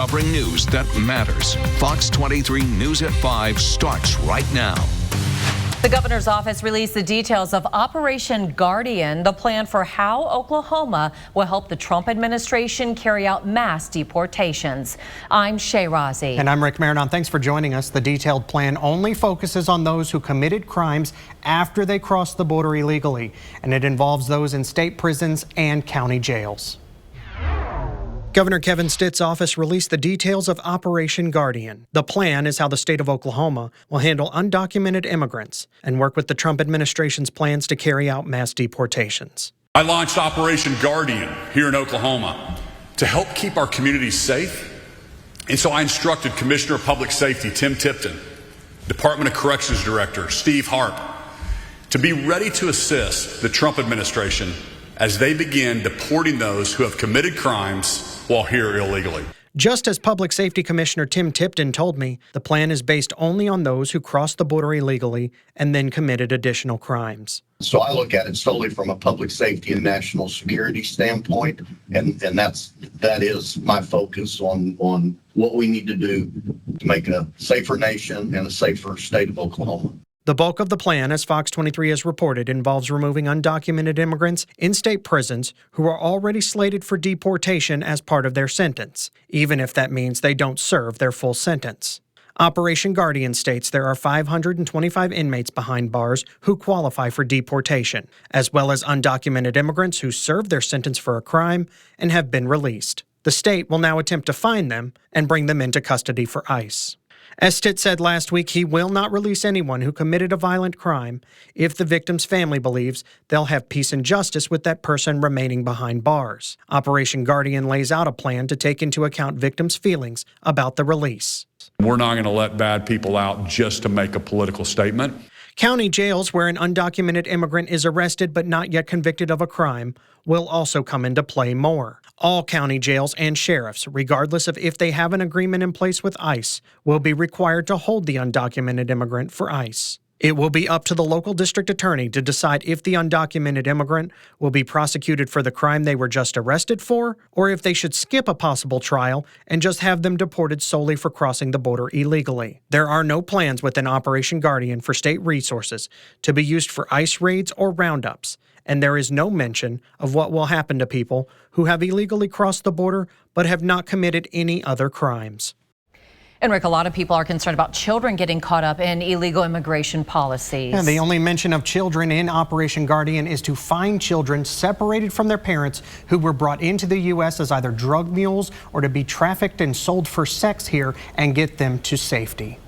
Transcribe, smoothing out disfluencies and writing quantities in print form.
covering news that matters. Fox 23 News at 5 starts right now. The governor's office released the details of Operation Guardian, the plan for how Oklahoma will help the Trump administration carry out mass deportations. I'm Shay Razi. And I'm Rick Marinon. Thanks for joining us. The detailed plan only focuses on those who committed crimes after they crossed the border illegally, and it involves those in state prisons and county jails. Governor Kevin Stitt's office released the details of Operation Guardian. The plan is how the state of Oklahoma will handle undocumented immigrants and work with the Trump administration's plans to carry out mass deportations. I launched Operation Guardian here in Oklahoma to help keep our communities safe. And so I instructed Commissioner of Public Safety Tim Tipton, Department of Corrections Director Steve Harp, to be ready to assist the Trump administration as they begin deporting those who have committed crimes while here illegally. Just as Public Safety Commissioner Tim Tipton told me, the plan is based only on those who crossed the border illegally and then committed additional crimes. So I look at it solely from a public safety and national security standpoint, and that is my focus on what we need to do to make a safer nation and a safer state of Oklahoma. The bulk of the plan, as Fox 23 has reported, involves removing undocumented immigrants in state prisons who are already slated for deportation as part of their sentence, even if that means they don't serve their full sentence. Operation Guardian states there are 525 inmates behind bars who qualify for deportation, as well as undocumented immigrants who served their sentence for a crime and have been released. The state will now attempt to find them and bring them into custody for ICE. As Stitt said last week, he will not release anyone who committed a violent crime if the victim's family believes they'll have peace and justice with that person remaining behind bars. Operation Guardian lays out a plan to take into account victims' feelings about the release. We're not going to let bad people out just to make a political statement. County jails where an undocumented immigrant is arrested but not yet convicted of a crime will also come into play more. All county jails and sheriffs, regardless of if they have an agreement in place with ICE, will be required to hold the undocumented immigrant for ICE. It will be up to the local district attorney to decide if the undocumented immigrant will be prosecuted for the crime they were just arrested for, or if they should skip a possible trial and just have them deported solely for crossing the border illegally. There are no plans within Operation Guardian for state resources to be used for ICE raids or roundups, and there is no mention of what will happen to people who have illegally crossed the border but have not committed any other crimes. And Rick, a lot of people are concerned about children getting caught up in illegal immigration policies. And the only mention of children in Operation Guardian is to find children separated from their parents who were brought into the U.S. as either drug mules or to be trafficked and sold for sex here and get them to safety.